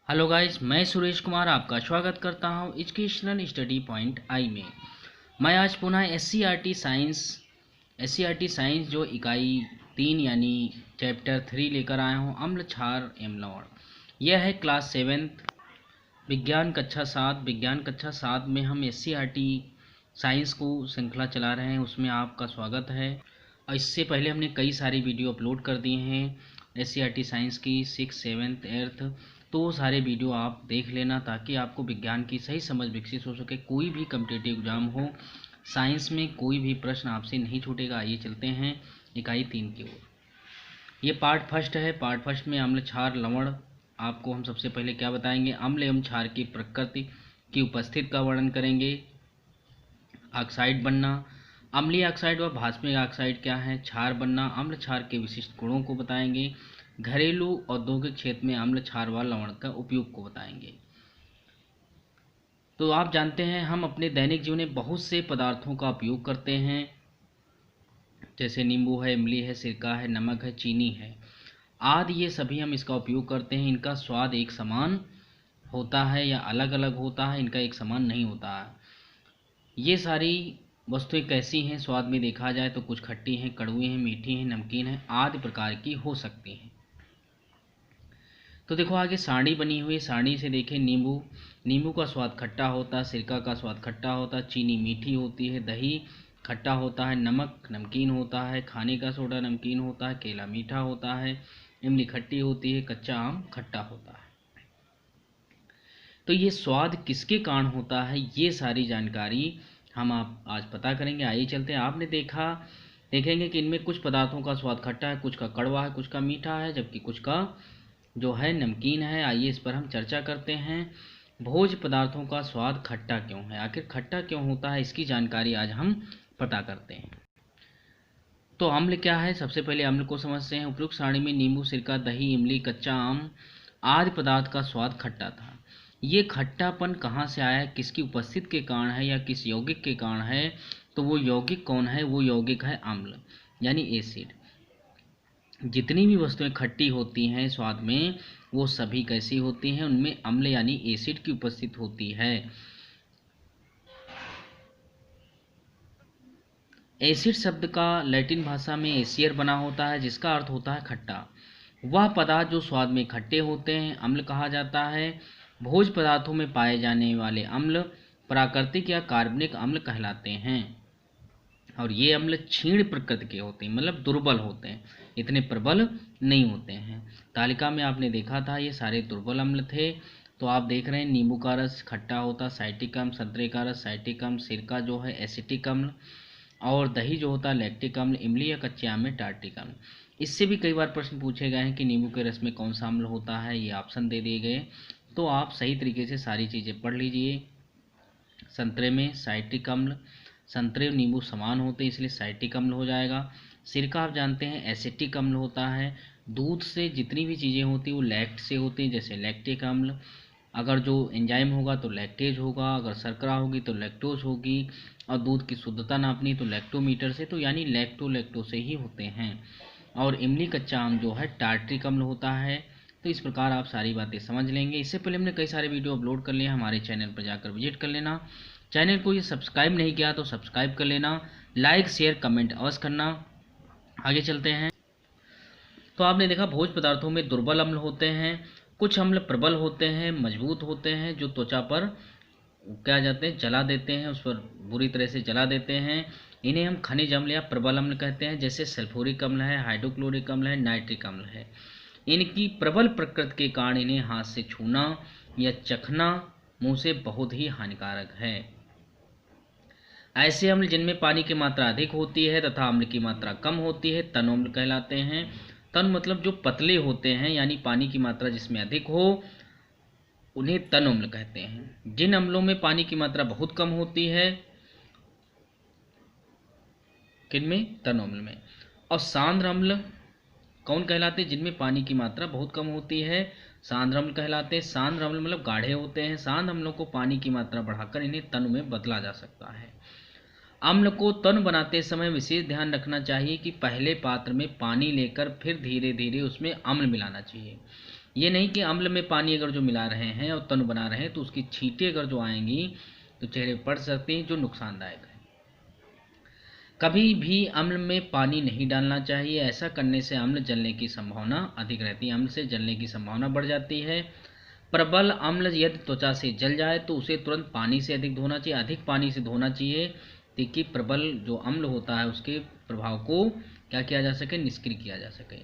Hello guys, मैं सुरेश कुमार आपका स्वागत करता हूं एजुकेशनल स्टडी पॉइंट आई में। मैं आज पुनः S C R T science जो इकाई 3 यानी चैप्टर 3 लेकर आया हूं, अम्ल क्षार एवं लवण। यह है क्लास 7 विज्ञान कक्षा 7 में हम S C R T science को श्रृंखला चला रहे हैं, उसमें आपका स्वागत है। और इससे पहले हमने कई सारी वीडियो अपलोड कर दिए हैं S C R T science की 6, 7, 8, तो वो सारे वीडियो आप देख लेना ताकि आपको विज्ञान की सही समझ विकसित हो सके। कोई भी कम्पिटिटिव एग्जाम हो, साइंस में कोई भी प्रश्न आपसे नहीं छूटेगा। आइए चलते हैं इकाई 3 की ओर। ये पार्ट फर्स्ट है। पार्ट फर्स्ट में अम्ल क्षार लवण आपको हम सबसे पहले क्या बताएंगे, अम्ल एवं क्षार की प्रकृति की उपस्थिति का वर्णन करेंगे। ऑक्साइड बनना, अम्लीय ऑक्साइड व भास्मिक ऑक्साइड क्या है, क्षार बनना, अम्ल क्षार के विशिष्ट गुणों को बताएंगे। घरेलू औद्योगिक क्षेत्र में अम्ल क्षार व लवण का उपयोग को बताएंगे। तो आप जानते हैं हम अपने दैनिक जीवन में बहुत से पदार्थों का उपयोग करते हैं, जैसे नींबू है, इमली है, सिरका है, नमक है, चीनी है आदि। ये सभी हम इसका उपयोग करते हैं। इनका स्वाद एक समान होता है या अलग अलग होता है, इनका एक समान नहीं होता है। ये सारी वस्तुएं कैसी हैं स्वाद में देखा जाए तो कुछ खट्टी हैं, कड़वी हैं, मीठी हैं, नमकीन हैं आदि प्रकार की हो सकती हैं। तो देखो आगे सारणी बनी हुई, सारणी से देखें। नींबू का स्वाद खट्टा होता है, सिरका का स्वाद खट्टा होता है, चीनी मीठी होती है, दही खट्टा होता है, नमक नमकीन होता है, खाने का सोडा नमकीन होता है, केला मीठा होता है, इमली खट्टी होती है, कच्चा आम खट्टा होता है। तो ये स्वाद किसके कारण होता है, ये सारी जानकारी हम आप आज पता करेंगे। आइए चलते हैं। आपने देखेंगे कि इनमें कुछ पदार्थों का स्वाद खट्टा है, कुछ का कड़वा है, कुछ का मीठा है, जबकि कुछ का जो है नमकीन है। आइए इस पर हम चर्चा करते हैं। भोज पदार्थों का स्वाद खट्टा क्यों है, आखिर खट्टा क्यों होता है, इसकी जानकारी आज हम पता करते हैं। तो अम्ल क्या है, सबसे पहले अम्ल को समझते हैं। उपयुक्त सारणी में नींबू, सिरका, दही, इमली, कच्चा आम आदि पदार्थ का स्वाद खट्टा था। ये खट्टापन कहाँ से आया है, किसकी उपस्थिति के कारण है या किस यौगिक के कारण है, तो वो यौगिक कौन है, वो यौगिक है अम्ल यानी एसिड। जितनी भी वस्तुएं खट्टी होती हैं स्वाद में, वो सभी कैसी होती हैं, उनमें अम्ल यानी एसिड की उपस्थिति होती है। एसिड शब्द का लैटिन भाषा में एसियर बना होता है, जिसका अर्थ होता है खट्टा। वह पदार्थ जो स्वाद में खट्टे होते हैं अम्ल कहा जाता है। भोज पदार्थों में पाए जाने वाले अम्ल प्राकृतिक या कार्बनिक अम्ल कहलाते हैं, और ये अम्ल क्षीण प्रकृति के होते हैं, मतलब दुर्बल होते हैं, इतने प्रबल नहीं होते हैं। तालिका में आपने देखा था ये सारे दुर्बल अम्ल थे। तो आप देख रहे हैं नींबू का रस खट्टा होता, साइटिक अम्ल, संतरे का रस साइटिक अम्ल, सिरका जो है एसिटिक अम्ल, और दही जो होता है लैक्टिक अम्ल, इमली या कच्चे आम में टार्टिक अम्ल। इससे भी कई बार प्रश्न पूछे गए हैं कि नींबू के रस में कौन सा अम्ल होता है, ये ऑप्शन दे दिए गए। तो आप सही तरीके से सारी चीज़ें पढ़ लीजिए। संतरे में साइट्रिक अम्ल, संतरे और नींबू समान होते हैं इसलिए साइट्रिक अम्ल हो जाएगा। सिरका आप जानते हैं एसिटिक अम्ल होता है। दूध से जितनी भी चीज़ें होती हैं वो लैक्ट से होती हैं, जैसे लैक्टिक अम्ल। अगर जो एंजाइम होगा तो लैक्टेज होगा, अगर शर्करा होगी तो लैक्टोज होगी, और दूध की शुद्धता नापनी तो लैक्टोमीटर से, तो यानी लैक्टो से ही होते हैं। और इमली कच्चा आम जो है टार्ट्रिक अम्ल होता है। तो इस प्रकार आप सारी बातें समझ लेंगे। इससे पहले हमने कई सारे वीडियो अपलोड कर लिए, हमारे चैनल पर जाकर विजिट कर लेना। चैनल को ये सब्सक्राइब नहीं किया तो सब्सक्राइब कर लेना, लाइक शेयर कमेंट अवश्य करना। आगे चलते हैं। तो आपने देखा भोज पदार्थों में दुर्बल अम्ल होते हैं, कुछ अम्ल प्रबल होते हैं, मजबूत होते हैं, जो त्वचा पर क्या जाते हैं जला देते हैं, उस पर बुरी तरह से जला देते हैं। इन्हें हम खनिज अम्ल या प्रबल अम्ल कहते हैं, जैसे सल्फ्यूरिक अम्ल है, हाइड्रोक्लोरिक अम्ल है, नाइट्रिक अम्ल है। इनकी प्रबल प्रकृति के कारण इन्हें हाथ से छूना या चखना मुंह से बहुत ही हानिकारक है। ऐसे अम्ल जिनमें पानी की मात्रा अधिक होती है तथा अम्ल की मात्रा कम होती है तन अम्ल कहलाते हैं। तन मतलब जो पतले होते हैं, यानी पानी की मात्रा जिसमें अधिक हो, उन्हें तन अम्ल कहते हैं। जिन अम्लों में पानी की मात्रा बहुत कम होती है, किनमें, तन अम्ल में। और सांद्र अम्ल कौन कहलाते हैं, जिनमें पानी की मात्रा बहुत कम होती है, सांद्र अम्ल कहलाते हैं। सांद्र अम्ल मतलब गाढ़े होते हैं। सांद्र अम्लों को पानी की मात्रा बढ़ाकर इन्हें तन में बदला जा सकता है। अम्ल को तन बनाते समय विशेष ध्यान रखना चाहिए कि पहले पात्र में पानी लेकर फिर धीरे धीरे उसमें अम्ल मिलाना चाहिए। ये नहीं कि अम्ल में पानी अगर जो मिला रहे हैं और तनु बना रहे हैं तो उसकी छींटें अगर जो आएंगी तो चेहरे पर पड़ सकती हैं, जो नुकसानदायक है। कभी भी अम्ल में पानी नहीं डालना चाहिए, ऐसा करने से अम्ल जलने की संभावना अधिक रहती है, अम्ल से जलने की संभावना बढ़ जाती है। प्रबल अम्ल यदि त्वचा से जल जाए तो उसे तुरंत पानी से अधिक धोना चाहिए, अधिक पानी से धोना चाहिए, ताकि प्रबल जो अम्ल होता है उसके प्रभाव को क्या किया जा सके, निष्क्रिय किया जा सके।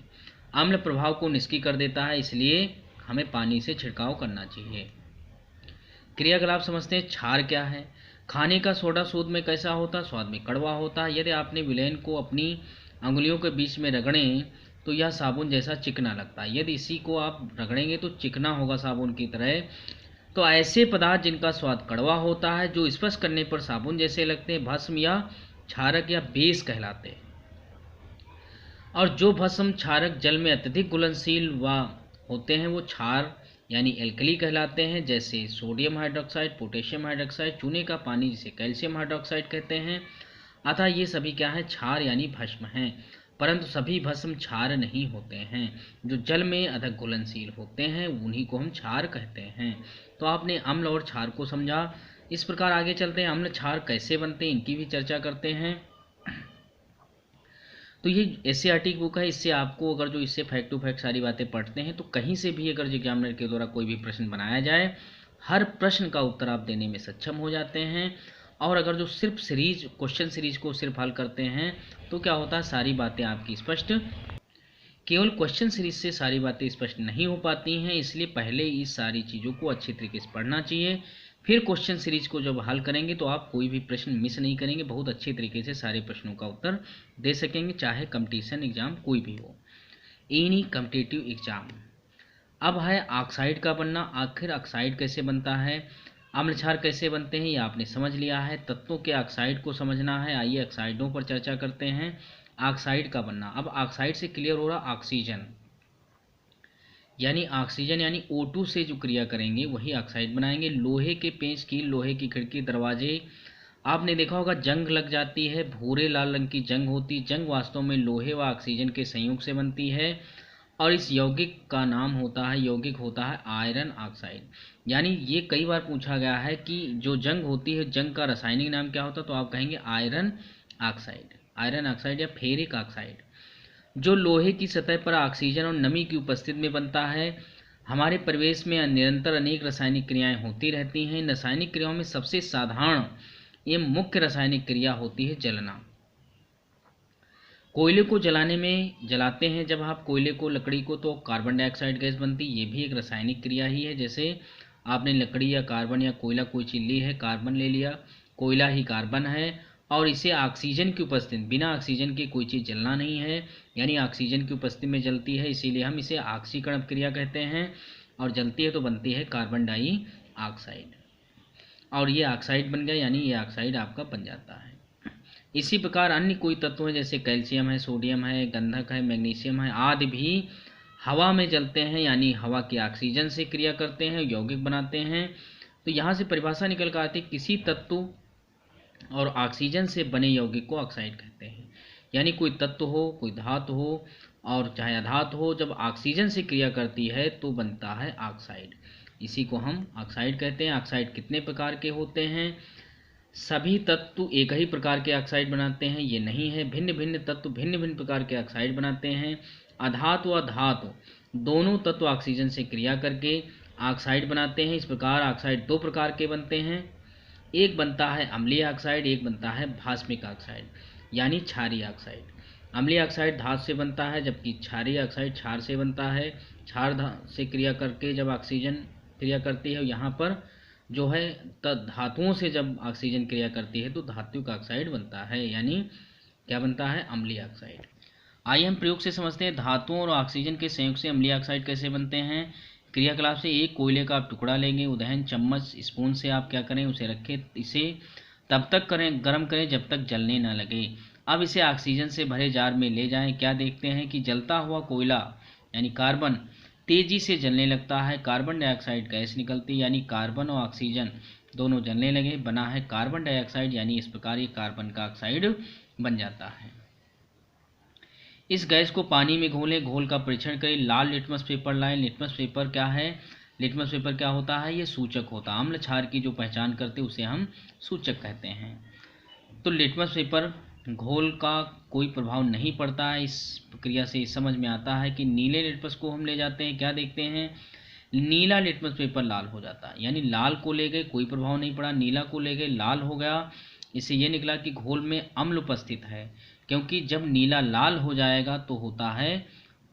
अम्ल प्रभाव को निष्क्रिय कर देता है, इसलिए हमें पानी से छिड़काव करना चाहिए। क्रियाकलाप समझते हैं। क्षार क्या है? खाने का सोडा सूद में कैसा होता है? स्वाद में कड़वा होता है। यदि आपने विलेन को अपनी अंगुलियों के बीच में रगड़ें तो यह साबुन जैसा चिकना लगता है, यदि इसी को आप रगड़ेंगे तो चिकना होगा साबुन की तरह। तो ऐसे पदार्थ जिनका स्वाद कड़वा होता है, जो स्पर्श करने पर साबुन जैसे लगते हैं, भस्म या क्षारक या बेस कहलाते हैं। और जो भस्म क्षारक जल में अत्यधिक घुलनशील व होते हैं वो क्षार यानी एल्कली कहलाते हैं, जैसे सोडियम हाइड्रोक्साइड, पोटेशियम हाइड्रोक्साइड, चूने का पानी जिसे कैल्शियम हाइड्रोक्साइड कहते हैं। अतः ये सभी क्या है? क्षार यानी भस्म हैं। परंतु सभी भस्म क्षार नहीं होते हैं, जो जल में अधिक घुलनशील होते हैं उन्हीं को हम क्षार कहते हैं। तो आपने अम्ल और क्षार को समझा। इस प्रकार आगे चलते हैं, अम्ल क्षार कैसे बनते हैं इनकी भी चर्चा करते हैं। तो ये एससीईआरटी बुक है, इससे आपको अगर जो इससे फैक्ट टू फैक्ट सारी बातें पढ़ते हैं तो कहीं से भी अगर एग्जामिनर के द्वारा कोई भी प्रश्न बनाया जाए, हर प्रश्न का उत्तर आप देने में सक्षम हो जाते हैं। और अगर जो सिर्फ सीरीज क्वेश्चन सीरीज को सिर्फ हल करते हैं तो क्या होता है, सारी बातें आपकी स्पष्ट, केवल क्वेश्चन सीरीज से सारी बातें स्पष्ट नहीं हो पाती हैं, इसलिए पहले इस सारी चीज़ों को अच्छी तरीके से पढ़ना चाहिए। फिर क्वेश्चन सीरीज को जब हल करेंगे तो आप कोई भी प्रश्न मिस नहीं करेंगे, बहुत अच्छे तरीके से सारे प्रश्नों का उत्तर दे सकेंगे, चाहे कंपटीशन एग्जाम कोई भी हो, एनी कम्पिटिटिव एग्जाम। अब है ऑक्साइड का बनना। आखिर ऑक्साइड कैसे बनता है, अम्ल क्षार कैसे बनते हैं, ये आपने समझ लिया है। तत्वों के ऑक्साइड को समझना है। आइए ऑक्साइडों पर चर्चा करते हैं। ऑक्साइड का बनना, अब ऑक्साइड से क्लियर हो रहा ऑक्सीजन यानी O2 से जो क्रिया करेंगे वही ऑक्साइड बनाएंगे। लोहे के पेंच की, लोहे की खिड़की, दरवाजे, आपने देखा होगा जंग लग जाती है, भूरे लाल रंग की जंग होती। जंग वास्तव में लोहे व ऑक्सीजन के संयोग से बनती है और इस यौगिक का नाम होता है, यौगिक होता है आयरन ऑक्साइड। यानी ये कई बार पूछा गया है कि जो जंग होती है, जंग का रासायनिक नाम क्या होता है, तो आप कहेंगे आयरन ऑक्साइड, आयरन ऑक्साइड या फेरिक ऑक्साइड। जो लोहे की सतह पर ऑक्सीजन और नमी की उपस्थिति में बनता है। हमारे परिवेश में निरंतर अनेक रासायनिक क्रियाएं होती रहती हैं। इन रासायनिक क्रियाओं में सबसे साधारण एवं मुख्य रासायनिक क्रिया होती है जलना। कोयले को जलाने में जलाते हैं जब आप कोयले को, लकड़ी को, तो कार्बन डाइऑक्साइड गैस बनती है, ये भी एक रासायनिक क्रिया ही है। जैसे आपने लकड़ी या कार्बन या कोयला कोई चीज़ ली है, कार्बन ले लिया, कोयला ही कार्बन है और इसे ऑक्सीजन की उपस्थिति, बिना ऑक्सीजन के कोई चीज़ जलना नहीं है, यानी ऑक्सीजन की उपस्थिति में जलती है, इसीलिए हम इसे ऑक्सीकरण क्रिया कहते हैं। और जलती है तो बनती है कार्बन डाइऑक्साइड, और ये ऑक्साइड बन गया, यानी ये ऑक्साइड आपका बन जाता है। इसी प्रकार अन्य कोई तत्व हैं जैसे कैल्शियम है, सोडियम है, गंधक है, मैग्नीशियम है आदि भी हवा में जलते हैं, यानी हवा के ऑक्सीजन से क्रिया करते हैं, यौगिक बनाते हैं। तो यहाँ से परिभाषा निकल कर आती है, किसी तत्व और ऑक्सीजन से बने यौगिक को ऑक्साइड कहते हैं। यानी कोई तत्व हो, कोई धातु हो और चाहे अधातु हो, जब ऑक्सीजन से क्रिया करती है तो बनता है ऑक्साइड, इसी को हम ऑक्साइड कहते हैं। ऑक्साइड कितने प्रकार के होते हैं? सभी तत्व एक ही प्रकार के ऑक्साइड बनाते हैं ये नहीं है, भिन्न भिन्न तत्व भिन्न भिन्न प्रकार के ऑक्साइड बनाते हैं। अधातु व धातु दोनों तत्व ऑक्सीजन से क्रिया करके ऑक्साइड बनाते हैं। इस प्रकार ऑक्साइड दो प्रकार के बनते हैं, एक बनता है अम्लीय ऑक्साइड, एक बनता है भास्मिक ऑक्साइड यानी क्षारीय ऑक्साइड। अम्लीय ऑक्साइड धातु से बनता है जबकि क्षारीय ऑक्साइड क्षार से बनता है। क्षार से क्रिया करके जब ऑक्सीजन क्रिया करती है, यहाँ पर जो है धातुओं से जब ऑक्सीजन क्रिया करती है तो धात्विक ऑक्साइड बनता है, यानी क्या बनता है? अम्लीय ऑक्साइड। आइए हम प्रयोग से समझते हैं धातुओं और ऑक्सीजन के संयोग से अम्लीय ऑक्साइड कैसे बनते हैं। क्रियाकलाप से, एक कोयले का आप टुकड़ा लेंगे, उदहन चम्मच स्पून से आप क्या करें, उसे रखें, इसे तब तक करें गर्म करें जब तक जलने ना लगे। अब इसे ऑक्सीजन से भरे जार में ले जाएं। क्या देखते हैं कि जलता हुआ कोयला यानी कार्बन तेजी से जलने लगता है, कार्बन डाइऑक्साइड गैस निकलती है, यानी कार्बन और ऑक्सीजन दोनों जलने लगे, बना है कार्बन डाइऑक्साइड, यानी इस प्रकार ये कार्बन का ऑक्साइड बन जाता है। इस गैस को पानी में घोलें, घोल का परीक्षण करें, लाल लिटमस पेपर लाएं। लिटमस पेपर क्या है? लिटमस पेपर क्या होता है? ये सूचक होता है, अम्ल क्षार की जो पहचान करते उसे हम सूचक कहते हैं। तो लिटमस पेपर घोल का कोई प्रभाव नहीं पड़ता है। इस प्रक्रिया से समझ में आता है कि नीले लिटमस को हम ले जाते हैं, क्या देखते हैं? नीला लिटमस पेपर लाल हो जाता है, यानी लाल को ले गए कोई प्रभाव नहीं पड़ा, नीला को ले गए लाल हो गया। इससे ये निकला कि घोल में अम्ल उपस्थित है, क्योंकि जब नीला लाल हो जाएगा तो होता है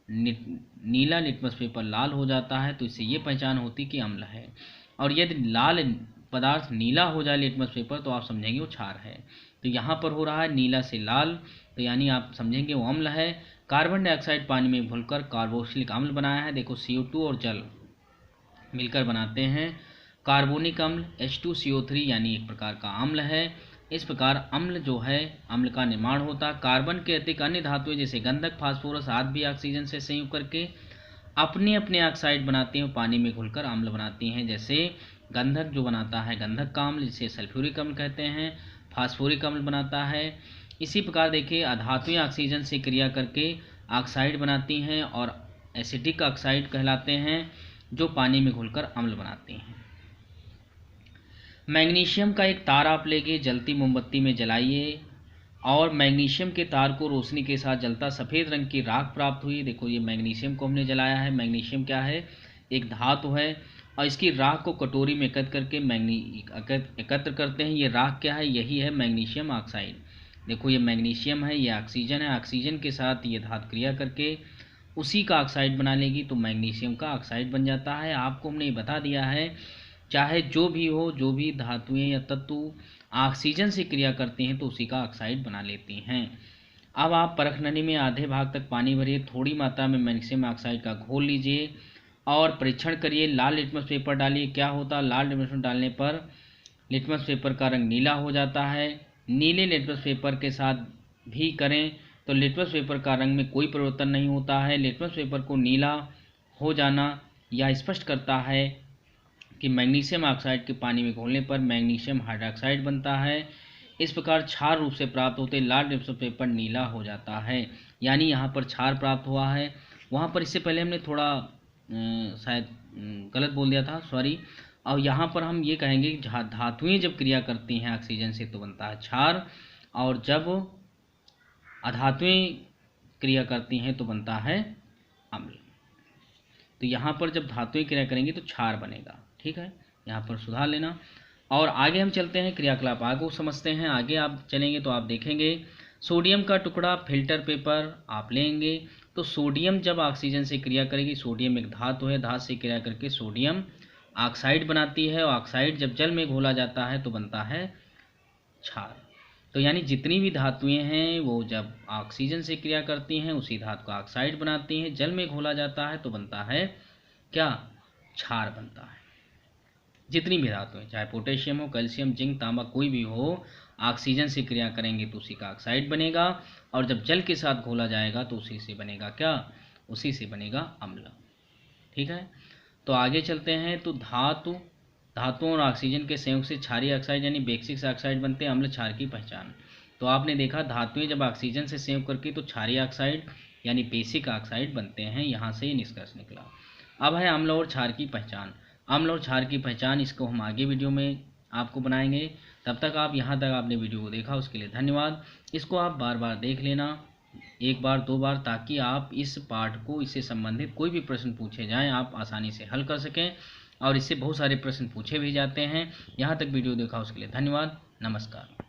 नीला लिटमस पेपर लाल हो जाता है, तो इससे ये पहचान होती कि अम्ल है। और यदि लाल पदार्थ नीला हो जाए लिटमस पेपर तो आप समझेंगे वो क्षार है। तो यहाँ पर हो रहा है नीला से लाल, तो यानी आप समझेंगे वो अम्ल है। कार्बन डाइऑक्साइड पानी में घुलकर कार्बोक्सिलिक अम्ल बनाया है। देखो CO2 और जल मिलकर बनाते हैं कार्बोनिक अम्ल H2CO3, यानी एक प्रकार का अम्ल है। इस प्रकार अम्ल जो है, अम्ल का निर्माण होता है। कार्बन के अतिरिक्त अन्य धातुएं जैसे गंधक, फास्फोरस आदि भी ऑक्सीजन से संयुक्त करके अपने अपने ऑक्साइड बनाती हैं, पानी में घुलकर अम्ल बनाती हैं। जैसे गंधक जो बनाता है गंधक का अम्ल, जिसे सल्फ्यूरिक अम्ल कहते हैं, फास्फोरिक अम्ल बनाता है। इसी प्रकार देखिए अधातुएं ऑक्सीजन से क्रिया करके ऑक्साइड बनाती हैं और एसिटिक ऑक्साइड कहलाते हैं, जो पानी में घुलकर अम्ल बनाती हैं। मैग्नीशियम का एक तार आप लेके जलती मोमबत्ती में जलाइए और मैग्नीशियम के तार को रोशनी के साथ जलता सफ़ेद रंग की राख प्राप्त हुई। देखो ये मैग्नीशियम को हमने जलाया है। मैग्नीशियम क्या है? एक धातु है और इसकी राख को कटोरी में एकत्र करके एकत्र करते हैं। ये राख क्या है? यही है मैग्नीशियम ऑक्साइड। देखो ये मैग्नीशियम है, ये ऑक्सीजन है, ऑक्सीजन के साथ ये धातु क्रिया करके उसी का ऑक्साइड बना लेगी तो मैग्नीशियम का ऑक्साइड बन जाता है। आपको हमने बता दिया है चाहे जो भी हो, जो भी धातुएं या तत्व ऑक्सीजन से क्रिया करते हैं तो उसी का ऑक्साइड बना लेती हैं। अब आप परखनली में आधे भाग तक पानी भरिए, थोड़ी मात्रा में मैग्नीशियम ऑक्साइड का घोल लीजिए और परीक्षण करिए। लाल लिटमस पेपर डालिए, क्या होता? लाल लिटमस पेपर डालने पर लिटमस पेपर का रंग नीला हो जाता है। नीले लिटमस पेपर के साथ भी करें तो लिटमस पेपर का रंग में कोई परिवर्तन नहीं होता है। लिटमस पेपर को नीला हो जाना यह स्पष्ट करता है कि मैग्नीशियम ऑक्साइड के पानी में घोलने पर मैग्नीशियम हाइड्रोक्साइड बनता है। इस प्रकार क्षार रूप से प्राप्त होते लाल लिटमस पेपर नीला हो जाता है, यानी यहाँ पर क्षार प्राप्त हुआ है। वहाँ पर इससे पहले हमने थोड़ा शायद गलत बोल दिया था, सॉरी। और यहाँ पर हम ये कहेंगे कि धातुएं जब क्रिया करती हैं ऑक्सीजन से तो बनता है क्षार, और जब अधातुएं क्रिया करती हैं तो बनता है अम्ल। तो यहाँ पर जब धातुएं क्रिया करेंगी तो क्षार बनेगा, ठीक है, यहाँ पर सुधार लेना। और आगे हम चलते हैं क्रियाकलाप आगे समझते हैं। आगे आप चलेंगे तो आप देखेंगे सोडियम का टुकड़ा फिल्टर पेपर आप लेंगे तो सोडियम जब ऑक्सीजन से क्रिया करेगी, सोडियम एक धातु है, धातु से क्रिया करके सोडियम ऑक्साइड बनाती है और ऑक्साइड जब जल में घोला जाता है तो बनता है क्षार। तो यानी जितनी भी धातुएं हैं वो जब ऑक्सीजन से क्रिया करती हैं उसी धातु का ऑक्साइड बनाती हैं, जल में घोला जाता है तो बनता है क्या? क्षार बनता है। जितनी भी धातुएं, चाहे पोटेशियम हो, कैल्शियम, जिंक, तांबा, कोई भी हो, ऑक्सीजन से क्रिया करेंगे तो उसी का ऑक्साइड बनेगा और जब जल के साथ घोला जाएगा तो उसी से बनेगा क्या? उसी से बनेगा अम्ल, ठीक है। तो आगे चलते हैं। तो धातुओं और ऑक्सीजन के संयोग से क्षारीय ऑक्साइड यानी बेसिक ऑक्साइड बनते हैं। अम्ल क्षार की पहचान, तो आपने देखा धातुएं जब ऑक्सीजन से संयोग करके तो क्षारीय ऑक्साइड यानी बेसिक ऑक्साइड बनते हैं, यहाँ से ये निष्कर्ष निकला। अब है अम्ल और क्षार की पहचान। अम्ल और क्षार की पहचान, इसको हम आगे वीडियो में आपको बनाएंगे। तब तक आप यहाँ तक आपने वीडियो को देखा उसके लिए धन्यवाद। इसको आप बार बार देख लेना, एक बार 2 बार, ताकि आप इस पाठ को, इससे संबंधित कोई भी प्रश्न पूछे जाएं आप आसानी से हल कर सकें। और इससे बहुत सारे प्रश्न पूछे भी जाते हैं। यहाँ तक वीडियो देखा उसके लिए धन्यवाद। नमस्कार।